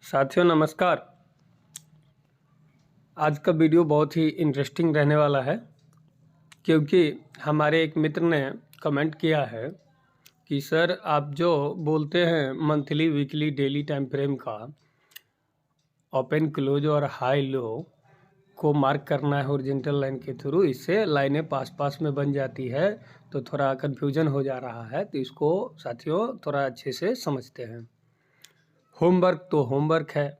साथियों नमस्कार। आज का वीडियो बहुत ही इंटरेस्टिंग रहने वाला है क्योंकि हमारे एक मित्र ने कमेंट किया है कि सर आप जो बोलते हैं monthly weekly daily time frame का ओपन क्लोज और हाई लो को मार्क करना है हॉरिजॉन्टल लाइन के थ्रू, इससे लाइनें पास पास में बन जाती है, तो थोड़ा कन्फ्यूजन हो जा रहा है। तो इसको साथियों थोड़ा अच्छे से समझते हैं। होमवर्क तो होमवर्क है,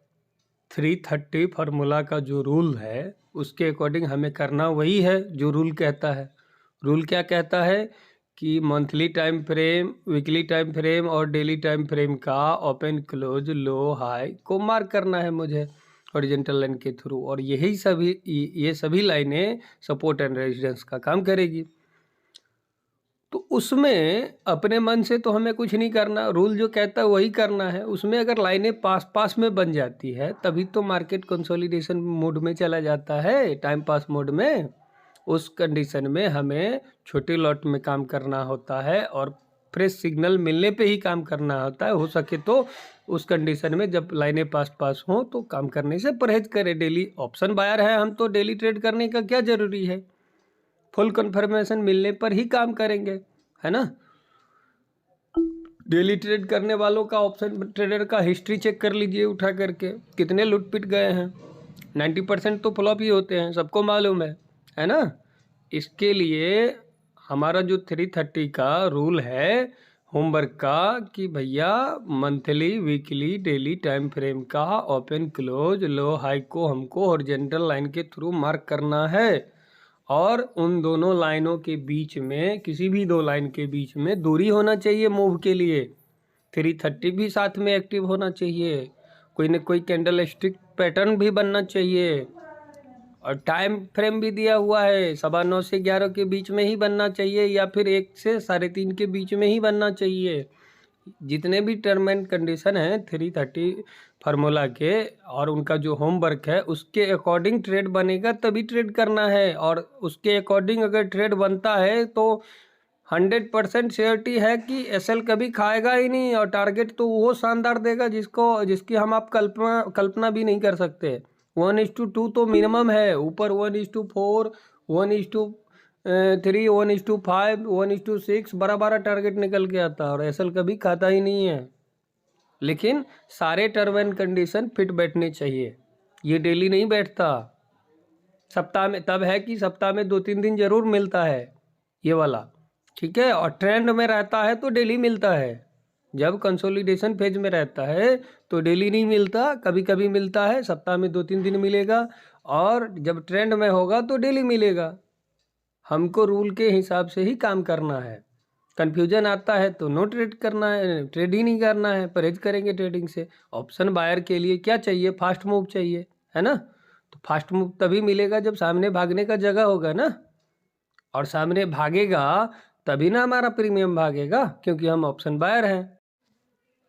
330 फार्मूला का जो रूल है उसके अकॉर्डिंग हमें करना वही है जो रूल कहता है। रूल क्या कहता है कि monthly time frame, weekly time frame और डेली टाइम फ्रेम का ओपन क्लोज लो हाई को मार्क करना है मुझे हॉरिजॉन्टल लाइन के थ्रू, और ये सभी लाइनें सपोर्ट एंड रेजिस्टेंस का काम करेगी। तो उसमें अपने मन से तो हमें कुछ नहीं करना, रूल जो कहता है वही करना है। उसमें अगर लाइनें पास पास में बन जाती है तभी तो मार्केट कंसोलिडेशन मोड में चला जाता है, टाइम पास मोड में। उस कंडीशन में हमें छोटे लॉट में काम करना होता है और फ्रेश सिग्नल मिलने पे ही काम करना होता है। हो सके तो उस कंडीशन में जब लाइनें पास पास हों तो काम करने से परहेज करें। डेली ऑप्शन बायर है हम, तो डेली ट्रेड करने का क्या ज़रूरी है, फुल कंफर्मेशन मिलने पर ही काम करेंगे, है ना। डेली ट्रेड करने वालों का, ऑप्शन ट्रेडर का हिस्ट्री चेक कर लीजिए उठा करके, कितने लूट पिट गए हैं। 90% तो फ्लॉप ही होते हैं, सबको मालूम है ना। इसके लिए हमारा जो 330 का रूल है होमवर्क का कि भैया monthly weekly daily time frame का ओपन क्लोज लो हाई को हमको हॉरिजॉन्टल लाइन के थ्रू मार्क करना है, और उन दोनों लाइनों के बीच में, किसी भी दो लाइन के बीच में दूरी होना चाहिए मूव के लिए। 330 भी साथ में एक्टिव होना चाहिए, कोई न कोई कैंडल स्टिक पैटर्न भी बनना चाहिए, और टाइम फ्रेम भी दिया हुआ है 9:15 से 11 के बीच में ही बनना चाहिए, या फिर 1 से 3:30 के बीच में ही बनना चाहिए। जितने भी टर्म एंड कंडीशन हैं 330 फार्मूला के और उनका जो होमवर्क है उसके अकॉर्डिंग ट्रेड बनेगा तभी ट्रेड करना है, और उसके अकॉर्डिंग अगर ट्रेड बनता है तो 100% श्योरिटी है कि एसएल कभी खाएगा ही नहीं, और टारगेट तो वो शानदार देगा जिसकी हम आप कल्पना भी नहीं कर सकते। 1:2 तो मिनिमम है, ऊपर 1:4, 1:3, 1:5, 1:6 बड़ा बड़ा टारगेट निकल के आता है, और एसएल कभी खाता ही नहीं है। लेकिन सारे टर्म एंड कंडीशन फिट बैठने चाहिए, ये डेली नहीं बैठता। सप्ताह में तब है कि सप्ताह में 2-3 दिन जरूर मिलता है ये वाला, ठीक है, और ट्रेंड में रहता है तो डेली मिलता है। जब कंसोलिडेशन फेज में रहता है तो डेली नहीं मिलता, कभी कभी मिलता है, सप्ताह में 2-3 दिन मिलेगा, और जब ट्रेंड में होगा तो डेली मिलेगा। हमको रूल के हिसाब से ही काम करना है। कन्फ्यूजन आता है तो नो ट्रेड करना है, ट्रेड ही नहीं करना है, परहेज करेंगे ट्रेडिंग से। ऑप्शन बायर के लिए क्या चाहिए, फास्ट मूव चाहिए, है ना। तो फास्ट मूव तभी मिलेगा जब सामने भागने का जगह होगा ना, और सामने भागेगा तभी ना हमारा प्रीमियम भागेगा, क्योंकि हम ऑप्शन बायर हैं।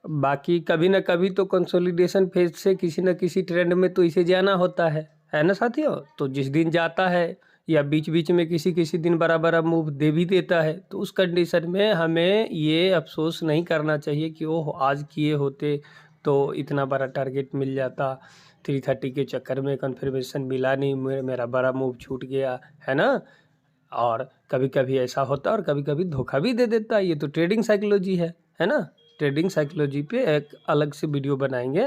बाकी कभी ना कभी तो कंसोलिडेशन फेज से किसी न किसी ट्रेंड में तो इसे जाना होता है ना साथियों। तो जिस दिन जाता है या बीच बीच में किसी किसी दिन बड़ा बड़ा मूव दे भी देता है, तो उस कंडीशन में हमें ये अफसोस नहीं करना चाहिए कि ओह आज किए होते तो इतना बड़ा टारगेट मिल जाता, 330 के चक्कर में कन्फर्मेशन मिला नहीं, मेरा बड़ा मूव छूट गया, है ना। और कभी कभी ऐसा होता है और कभी कभी धोखा भी दे देता है। ये तो ट्रेडिंग साइकोलॉजी है ना। ट्रेडिंग साइकोलॉजी पे एक अलग से वीडियो बनाएंगे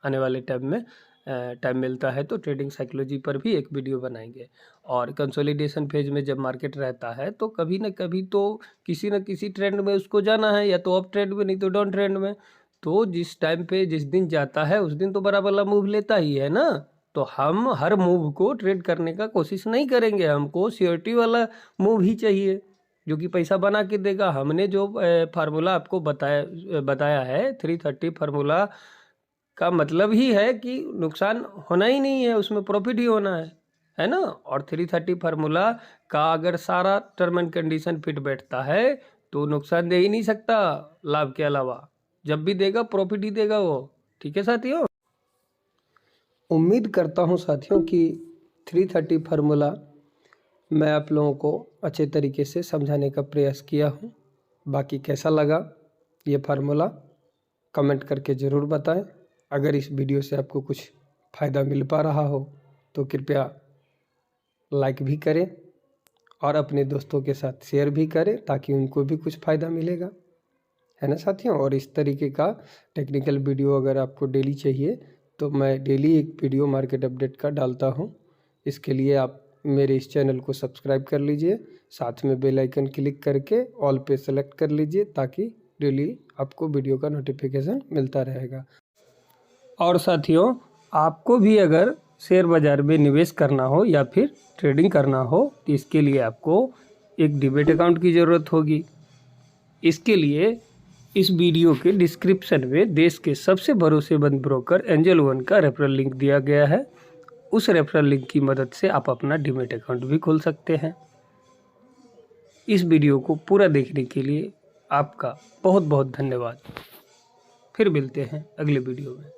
आने वाले टाइम में, टाइम मिलता है तो ट्रेडिंग साइकोलॉजी पर भी एक वीडियो बनाएंगे। और कंसोलिडेशन फेज में जब मार्केट रहता है तो कभी ना कभी तो किसी न किसी ट्रेंड में उसको जाना है, या तो अप ट्रेंड में नहीं तो डाउन ट्रेंड में। तो जिस टाइम पे जिस दिन जाता है उस दिन तो बड़ा बड़ा मूव लेता ही है ना। तो हम हर मूव को ट्रेड करने का कोशिश नहीं करेंगे, हमको सियोरिटी वाला मूव ही चाहिए जो कि पैसा बना के देगा। हमने जो फार्मूला आपको बताया है 330 फार्मूला का मतलब ही है कि नुकसान होना ही नहीं है, उसमें प्रॉफिट ही होना है ना। और 330 फार्मूला का अगर सारा टर्म एंड कंडीशन फिट बैठता है तो नुकसान दे ही नहीं सकता लाभ के अलावा, जब भी देगा प्रॉफिट ही देगा वो, ठीक है साथियों। उम्मीद करता हूँ साथियों कि 330 फार्मूला मैं आप लोगों को अच्छे तरीके से समझाने का प्रयास किया हूँ। बाकी कैसा लगा ये फार्मूला कमेंट करके ज़रूर बताएं। अगर इस वीडियो से आपको कुछ फ़ायदा मिल पा रहा हो तो कृपया लाइक भी करें और अपने दोस्तों के साथ शेयर भी करें ताकि उनको भी कुछ फ़ायदा मिलेगा, है ना साथियों। और इस तरीके का टेक्निकल वीडियो अगर आपको डेली चाहिए तो मैं डेली एक वीडियो मार्केट अपडेट का डालता हूँ। इसके लिए आप मेरे इस चैनल को सब्सक्राइब कर लीजिए, साथ में बेल आइकन क्लिक करके ऑल पे सेलेक्ट कर लीजिए ताकि डेली आपको वीडियो का नोटिफिकेशन मिलता रहेगा। और साथियों, आपको भी अगर शेयर बाज़ार में निवेश करना हो या फिर ट्रेडिंग करना हो तो इसके लिए आपको एक डीमैट अकाउंट की ज़रूरत होगी। इसके लिए इस वीडियो के डिस्क्रिप्शन में देश के सबसे भरोसेमंद ब्रोकर एंजल वन का रेफरल लिंक दिया गया है। उस रेफरल लिंक की मदद से आप अपना डीमैट अकाउंट भी खोल सकते हैं। इस वीडियो को पूरा देखने के लिए आपका बहुत बहुत धन्यवाद। फिर मिलते हैं अगले वीडियो में।